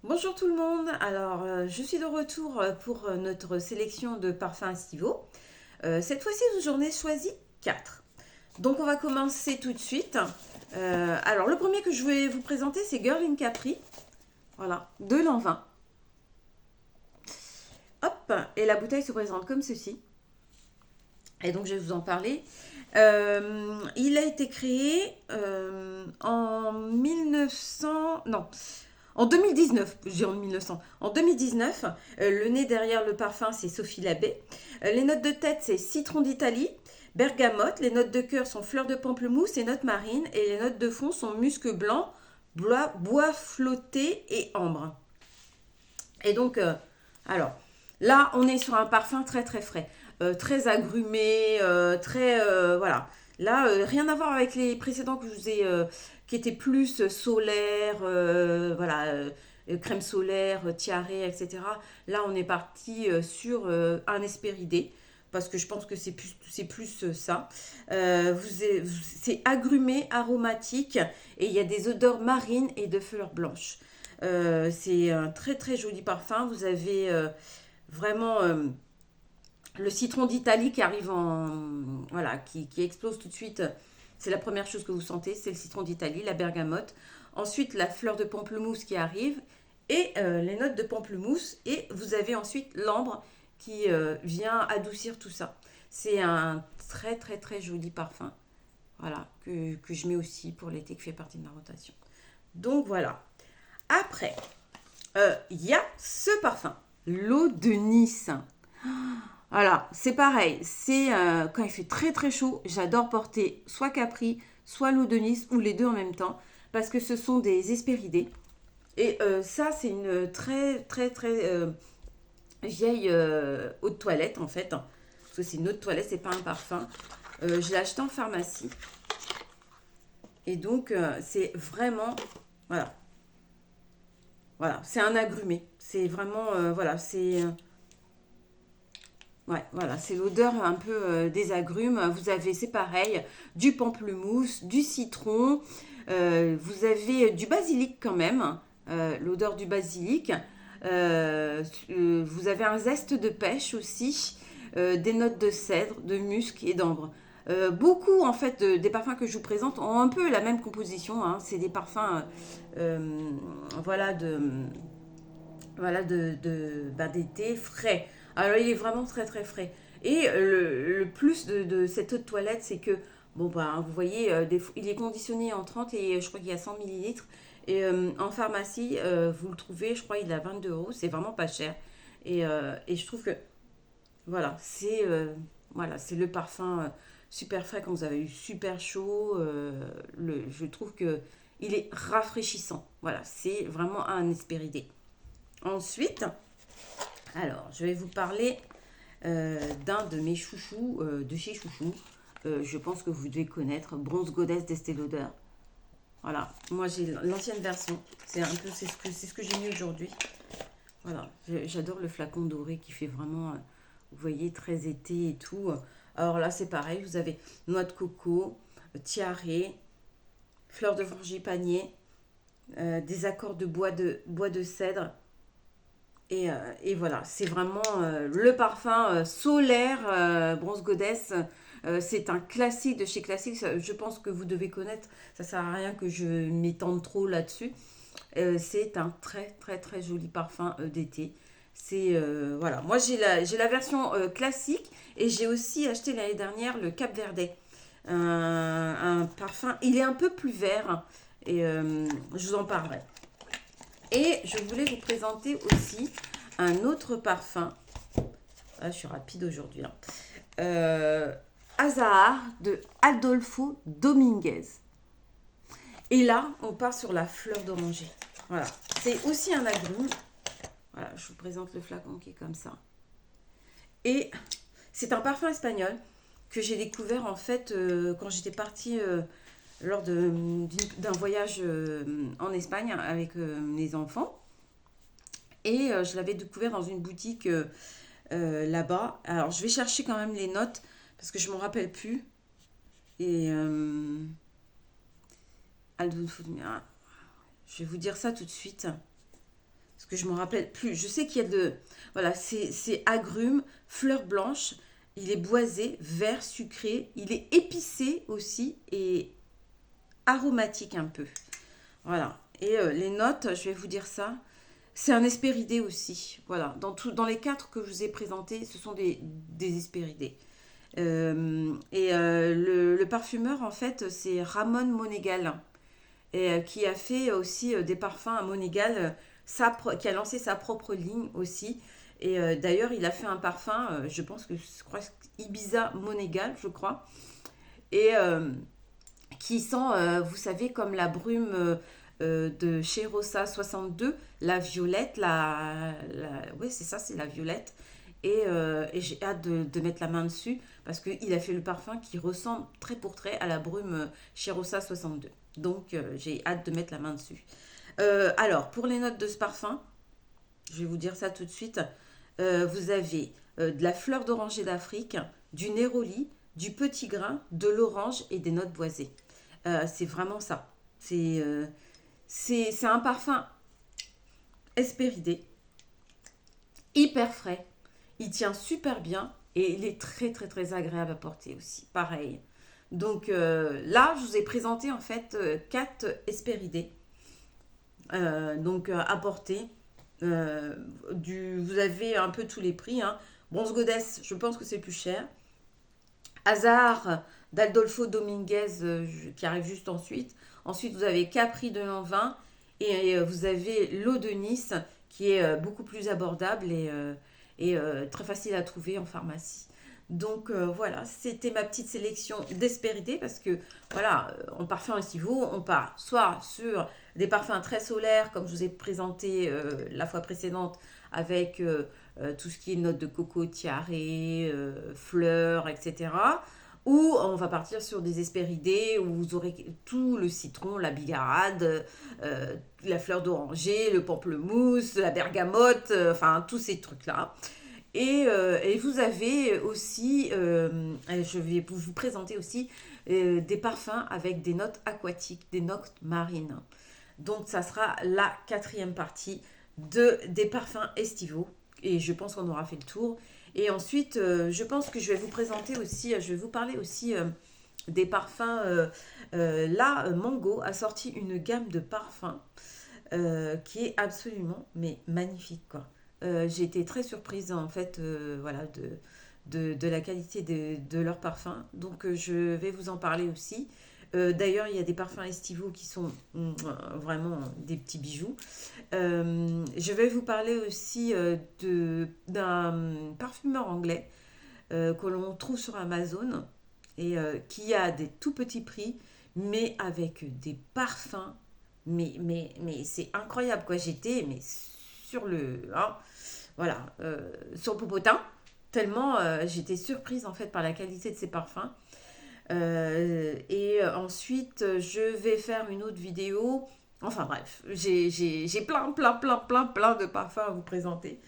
Bonjour tout le monde, alors je suis de retour pour notre sélection de parfums estivaux. Cette fois-ci, j'en ai choisi 4. Donc on va commencer tout de suite. Alors le premier que je vais vous présenter, c'est Girl in Capri. Voilà, de l'an 20. Hop, et la bouteille se présente comme ceci. Et donc je vais vous en parler. Il a été créé en 1900... Non, en 2019, je dis en 1900. En 2019, le nez derrière le parfum, c'est Sophie Labbé. Les notes de tête, c'est citron d'Italie, bergamote. Les notes de cœur sont fleurs de pamplemousse et notes marines. Et les notes de fond sont musc blanc, bois flotté et ambre. Et donc, alors, là, on est sur un parfum très très frais, très agrumé, très voilà. Là, rien à voir avec les précédents que je vous ai, qui étaient plus solaires, voilà, crème solaire, tiare, etc. Là, on est parti sur un Hespéridé. Parce que je pense que c'est plus ça. C'est agrumé, aromatique, et il y a des odeurs marines et de fleurs blanches. C'est un très très joli parfum. Vous avez vraiment le citron d'Italie qui arrive voilà, qui explose tout de suite. C'est la première chose que vous sentez, c'est le citron d'Italie, la bergamote. Ensuite, la fleur de pamplemousse qui arrive et les notes de pamplemousse. Et vous avez ensuite l'ambre qui vient adoucir tout ça. C'est un très très très joli parfum. Voilà, que je mets aussi pour l'été, qui fait partie de ma rotation. Donc voilà. Après, il y a ce parfum, l'eau de Nice. Voilà, c'est pareil. C'est quand il fait très très chaud, j'adore porter soit Capri, soit l'eau de Nice, ou les deux en même temps, parce que ce sont des Hespéridés. Et ça, c'est une très très très vieille eau de toilette en fait. Parce que c'est une eau de toilette, c'est pas un parfum. Je l'ai acheté en pharmacie. Et donc, c'est vraiment. Voilà. Voilà, c'est un agrumé. C'est vraiment. Voilà, c'est. Ouais, voilà, c'est l'odeur un peu des agrumes. Vous avez, c'est pareil, du pamplemousse, du citron. Vous avez du basilic quand même, l'odeur du basilic. Vous avez un zeste de pêche aussi, des notes de cèdre, de musc et d'ambre. Beaucoup en fait des parfums que je vous présente ont un peu la même composition, hein. C'est des parfums, euh, voilà, d'été frais. Alors il est vraiment très très frais. Et le plus de cette eau de toilette, c'est que, bon bah vous voyez, il est conditionné en 30 et je crois qu'il y a 100 millilitres. Et en pharmacie, vous le trouvez, je crois il est à 22 euros, c'est vraiment pas cher. Et je trouve que voilà, c'est le parfum super frais quand vous avez eu super chaud. Je trouve que il est rafraîchissant. Voilà, c'est vraiment un Hespéridé. Ensuite, alors, je vais vous parler d'un de mes chouchous de chez Chouchou. Je pense que vous devez connaître Bronze Goddess d'Estée Lauder. Voilà, moi j'ai l'ancienne version. C'est un peu c'est ce que j'ai mis aujourd'hui. Voilà, j'adore le flacon doré qui fait vraiment, vous voyez, très été et tout. Alors là, c'est pareil, vous avez noix de coco, tiare, fleurs de frangipanier, des accords de bois de cèdre. Et voilà, c'est vraiment le parfum solaire Bronze Goddess. C'est un classique de chez Classique. Je pense que vous devez connaître. Ça sert à rien que je m'étende trop là-dessus. C'est un très très très joli parfum d'été. C'est voilà. Moi j'ai la version classique et j'ai aussi acheté l'année dernière le Cap Verdet. Un parfum. Il est un peu plus vert et je vous en parlerai. Et je voulais vous présenter aussi un autre parfum. Ah, je suis rapide aujourd'hui, hein. Azahar de Adolfo Dominguez. Et là, on part sur la fleur d'oranger. Voilà. C'est aussi un agrume. Voilà, je vous présente le flacon qui est comme ça. Et c'est un parfum espagnol que j'ai découvert en fait quand j'étais partie lors d'un voyage en Espagne avec mes enfants. Et je l'avais découvert dans une boutique là-bas. Alors, je vais chercher quand même les notes parce que je ne m'en rappelle plus. Et je vais vous dire ça tout de suite. Parce parce que je ne me rappelle plus. Je sais qu'il y a de... Voilà, c'est agrumes, fleurs blanches. Il est boisé, vert, sucré. Il est épicé aussi et aromatique un peu. Voilà. Et les notes, je vais vous dire ça. C'est un Hespéridé aussi. Voilà. Dans les quatre que je vous ai présentés, ce sont des Hespéridés. Le parfumeur, en fait, c'est Ramon Monégal. Qui a fait aussi des parfums à Monégal, qui a lancé sa propre ligne aussi. Et d'ailleurs, il a fait un parfum, je pense que je crois Ibiza Monégal, je crois. Et qui sent, vous savez, comme la brume de chez Rossa 62, la violette, oui, c'est ça, c'est la violette. Et j'ai hâte de mettre la main dessus parce qu'il a fait le parfum qui ressemble trait pour trait à la brume chez Rossa 62. Donc, j'ai hâte de mettre la main dessus. Alors, pour les notes de ce parfum, je vais vous dire ça tout de suite. Vous avez de la fleur d'oranger d'Afrique, du néroli, du petit grain, de l'orange et des notes boisées. C'est vraiment ça. C'est un parfum Hespéridé, hyper frais. Il tient super bien et il est très très très agréable à porter aussi. Pareil. Donc là, je vous ai présenté en fait 4 Hespéridés à porter. Vous avez un peu tous les prix. Hein. Bronze Goddess, je pense que c'est plus cher. Hazard d'Adolfo Dominguez qui arrive juste ensuite. Ensuite, vous avez Capri de Lanvin et vous avez l'eau de Nice qui est beaucoup plus abordable et très facile à trouver en pharmacie. Donc voilà, c'était ma petite sélection d'Hespéridés parce que voilà, en parfum estivaux, on part soit sur des parfums très solaires comme je vous ai présenté la fois précédente avec tout ce qui est notes de coco, tiare, fleurs, etc. Ou on va partir sur des Hespéridés où vous aurez tout le citron, la bigarade, la fleur d'oranger, le pamplemousse, la bergamote, enfin tous ces trucs-là. Et vous avez aussi, je vais vous présenter aussi des parfums avec des notes aquatiques, des notes marines. Donc ça sera la 4e partie des parfums estivaux. Et je pense qu'on aura fait le tour. Et ensuite, je pense que je vais vous présenter aussi, je vais vous parler aussi des parfums. Là, Mango a sorti une gamme de parfums qui est absolument mais magnifique quoi. J'ai été très surprise en fait voilà, de la qualité de leurs parfums. Donc je vais vous en parler aussi. D'ailleurs, il y a des parfums estivaux qui sont vraiment des petits bijoux. Je vais vous parler aussi d'un parfumeur anglais que l'on trouve sur Amazon et qui a des tout petits prix, mais avec des parfums. Mais c'est incroyable quoi. J'étais mais sur le... hein, voilà, sur le popotin, tellement j'étais surprise en fait par la qualité de ces parfums. Et ensuite, je vais faire une autre vidéo. Enfin bref, j'ai plein de parfums à vous présenter.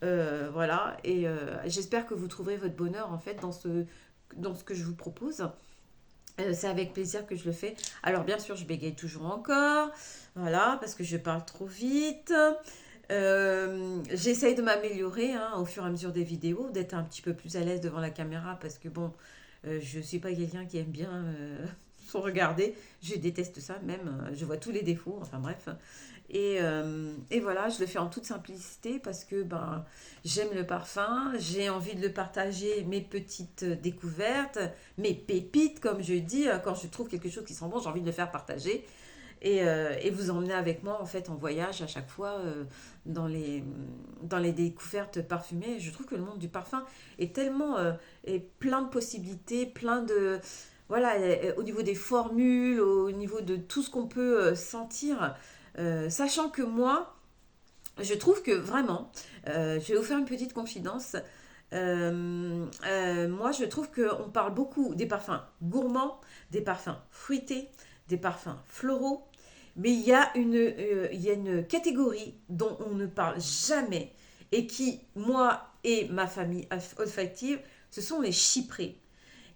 Voilà, et j'espère que vous trouverez votre bonheur en fait dans ce que je vous propose. C'est avec plaisir que je le fais. Alors bien sûr, je bégaye toujours encore, voilà, parce que je parle trop vite. J'essaye de m'améliorer hein, au fur et à mesure des vidéos, d'être un petit peu plus à l'aise devant la caméra, parce que bon, je ne suis pas quelqu'un qui aime bien se regarder. Je déteste ça même, je vois tous les défauts, enfin bref. Et voilà, je le fais en toute simplicité parce que ben, j'aime le parfum, j'ai envie de le partager, mes petites découvertes, mes pépites, comme je dis, quand je trouve quelque chose qui sent bon, j'ai envie de le faire partager. Et vous emmener avec moi en fait en voyage à chaque fois dans les découvertes parfumées. Je trouve que le monde du parfum est tellement est plein de possibilités, plein de... Voilà, au niveau des formules, au niveau de tout ce qu'on peut sentir. Sachant que moi, je trouve que vraiment, je vais vous faire une petite confidence. Moi, je trouve qu'on parle beaucoup des parfums gourmands, des parfums fruités, des parfums floraux, mais il y a une catégorie dont on ne parle jamais et qui, moi et ma famille olfactive, ce sont les chyprés.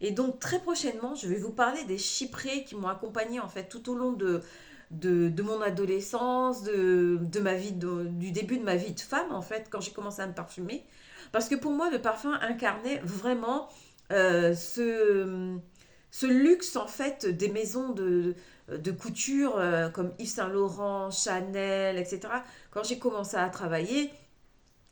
Et donc très prochainement, je vais vous parler des chyprés qui m'ont accompagnée en fait tout au long de mon adolescence, de ma vie, du début de ma vie de femme, en fait, quand j'ai commencé à me parfumer. Parce que pour moi, le parfum incarnait vraiment ce luxe, en fait, des maisons de couture comme Yves Saint Laurent, Chanel, etc. Quand j'ai commencé à travailler,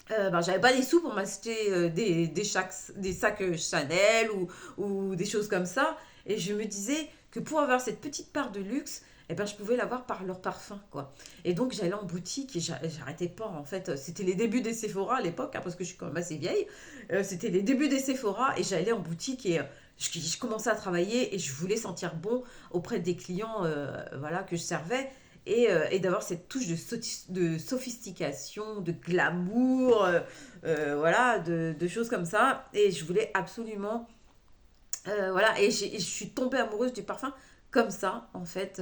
ben, j'avais pas les sous pour m'acheter des sacs Chanel ou des choses comme ça. Et je me disais que pour avoir cette petite part de luxe, eh ben, je pouvais l'avoir par leur parfum, quoi. Et donc, j'allais en boutique et j'arrêtais pas, en fait. C'était les débuts des Sephora à l'époque, hein, parce que je suis quand même assez vieille. C'était les débuts des Sephora et j'allais en boutique et je commençais à travailler et je voulais sentir bon auprès des clients voilà, que je servais et d'avoir cette touche de sophistication, de glamour, voilà, de choses comme ça. Et je voulais absolument, voilà, et je suis tombée amoureuse du parfum comme ça, en fait.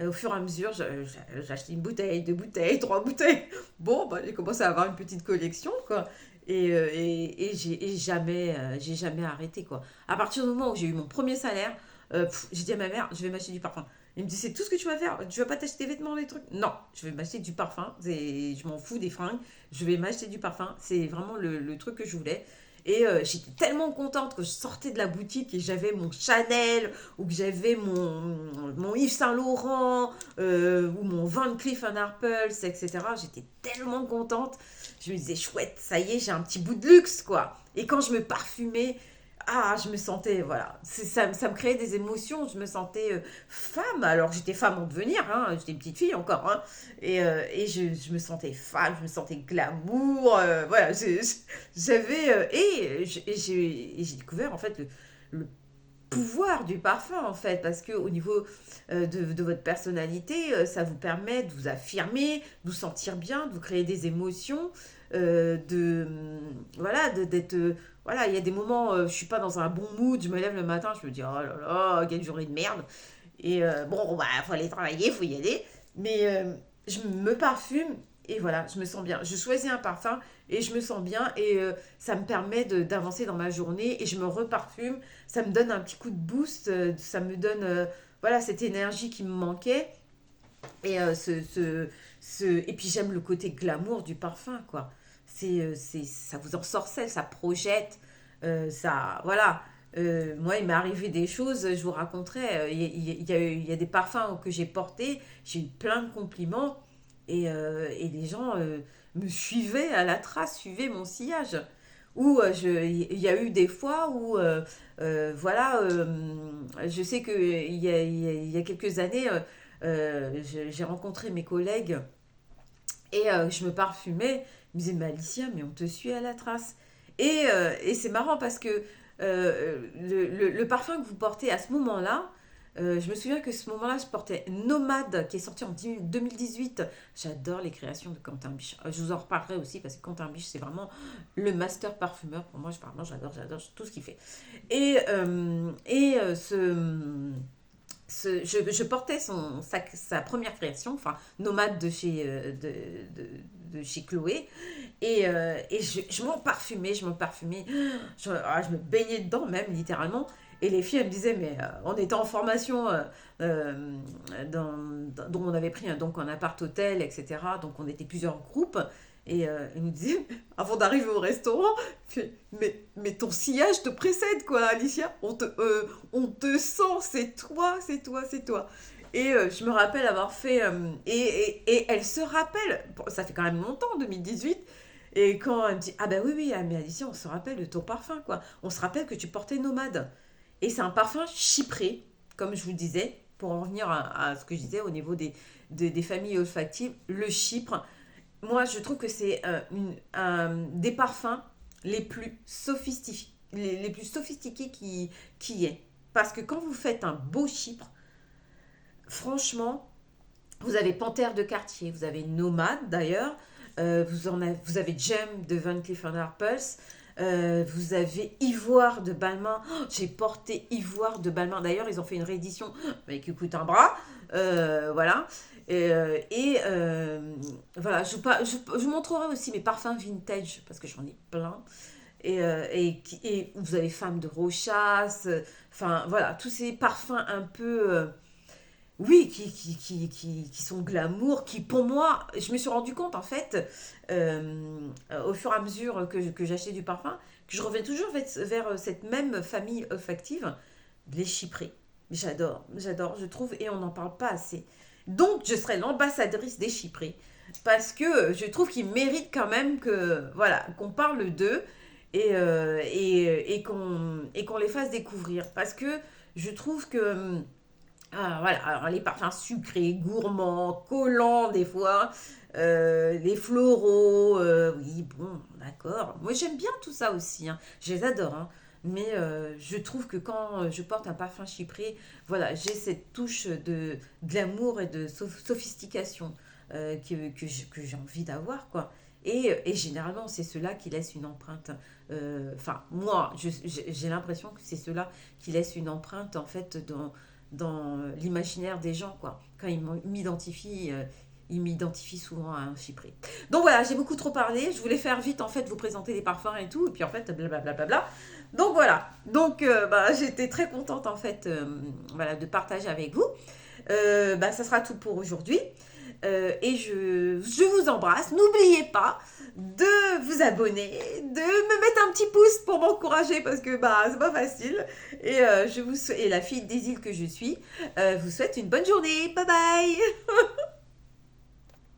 Au fur et à mesure, j'ai acheté une bouteille, deux bouteilles, trois bouteilles. Bon, bah, j'ai commencé à avoir une petite collection, quoi. J'ai jamais arrêté, quoi. À partir du moment où j'ai eu mon premier salaire, j'ai dit à ma mère, je vais m'acheter du parfum. Il me dit, c'est tout ce que tu vas faire? Tu vas pas t'acheter des vêtements, des trucs? Non, je vais m'acheter du parfum. Je m'en fous des fringues. Je vais m'acheter du parfum. C'est vraiment le truc que je voulais. Et j'étais tellement contente que je sortais de la boutique et j'avais mon Chanel ou que j'avais mon Yves Saint Laurent ou mon Van Cleef Arpels, etc. J'étais tellement contente. Je me disais, chouette, ça y est, j'ai un petit bout de luxe, quoi. Et quand je me parfumais, ah, je me sentais, voilà, ça me créait des émotions. Je me sentais femme. Alors j'étais femme en devenir, hein, j'étais une petite fille encore, hein, et je me sentais femme, je me sentais glamour, voilà, j'avais et j'ai découvert en fait le pouvoir du parfum en fait parce que au niveau de votre personnalité ça vous permet de vous affirmer, de vous sentir bien, de vous créer des émotions, voilà d'être voilà, il y a des moments je suis pas dans un bon mood, je me lève le matin, je me dis oh là là quelle journée de merde et bon bah faut aller travailler, faut y aller, mais je me parfume et voilà, je me sens bien. Je choisis un parfum et je me sens bien et ça me permet d'avancer dans ma journée et je me reparfume. Ça me donne un petit coup de boost, ça me donne voilà cette énergie qui me manquait et et puis j'aime le côté glamour du parfum quoi. Ça vous ensorcelle, ça projette, ça voilà. Moi, il m'est arrivé des choses, je vous raconterai. Il y a des parfums que j'ai portés, j'ai eu plein de compliments et les gens me suivaient à la trace, suivaient mon sillage. Ou il y a eu des fois où, voilà, je sais qu'il y a quelques années, j'ai rencontré mes collègues et je me parfumais. Ils me disaient, mais Alicia, mais on te suit à la trace. Et c'est marrant parce que le parfum que vous portez à ce moment-là, je me souviens que ce moment-là, je portais Nomade, qui est sorti en 2018. J'adore les créations de Quentin Biche. Je vous en reparlerai aussi parce que Quentin Biche, c'est vraiment le master parfumeur. Pour moi, j'adore tout ce qu'il fait. Je portais sa première création, enfin Nomade de chez Chloé, et je m'en parfumais, je me baignais dedans même littéralement. Et les filles elles me disaient, mais on était en formation dont on avait pris donc un appart-hôtel, etc. Donc on était plusieurs groupes. Et ils nous disaient, avant d'arriver au restaurant, mais ton sillage te précède, quoi, Alicia. On te sent, c'est toi, c'est toi, c'est toi. Et je me rappelle avoir fait. Et elle se rappelle, bon, ça fait quand même longtemps, 2018. Et quand elle me dit, ah ben oui, oui, ah, mais Alicia, on se rappelle de ton parfum, quoi. On se rappelle que tu portais Nomade. Et c'est un parfum chypré, comme je vous disais, pour en revenir à ce que je disais au niveau des familles olfactives. Le Chypre, moi, je trouve que c'est des parfums les plus sophistiqués qui est. Parce que quand vous faites un beau chypre, franchement, vous avez Panthère de Quartier, vous avez Nomade d'ailleurs, vous avez Gem de Van Cleef Arpels, vous avez Ivoire de Balmain. Oh, j'ai porté Ivoire de Balmain. D'ailleurs, ils ont fait une réédition mais qui coûte un bras. Voilà. Voilà, je vous montrerai aussi mes parfums vintage parce que j'en ai plein. Et vous avez Femme de Rochas. Enfin, voilà, tous ces parfums un peu. oui, qui sont glamour, qui pour moi, je me suis rendu compte en fait, au fur et à mesure que j'achetais du parfum, que je reviens toujours vers cette même famille olfactive, les chyprés. J'adore, je trouve, et on n'en parle pas assez. Donc, je serai l'ambassadrice des chyprés, parce que je trouve qu'ils méritent quand même que, voilà, qu'on parle d'eux et qu'on les fasse découvrir. Parce que je trouve que voilà, alors les parfums sucrés, gourmands, collants des fois, les floraux, oui, bon, d'accord. Moi j'aime bien tout ça aussi, hein. Je les adore, hein. Mais je trouve que quand je porte un parfum chypré, voilà, j'ai cette touche de glamour et de sophistication que j'ai envie d'avoir, quoi. Et généralement, c'est ceux-là qui laissent une empreinte. Enfin, moi, j'ai l'impression que c'est ceux-là qui laissent une empreinte, en fait, dans l'imaginaire des gens, quoi. Quand ils m'identifient souvent à un chypré. Donc voilà, j'ai beaucoup trop parlé. Je voulais faire vite, en fait, vous présenter les parfums et tout. Et puis, en fait, blablabla. Donc voilà. Donc, bah, j'étais très contente, en fait, voilà, de partager avec vous. Bah, ça sera tout pour aujourd'hui. Et je vous embrasse. N'oubliez pas de vous abonner, de me mettre un petit pouce pour m'encourager parce que bah c'est pas facile. Et la fille des îles que je suis vous souhaite une bonne journée. Bye bye.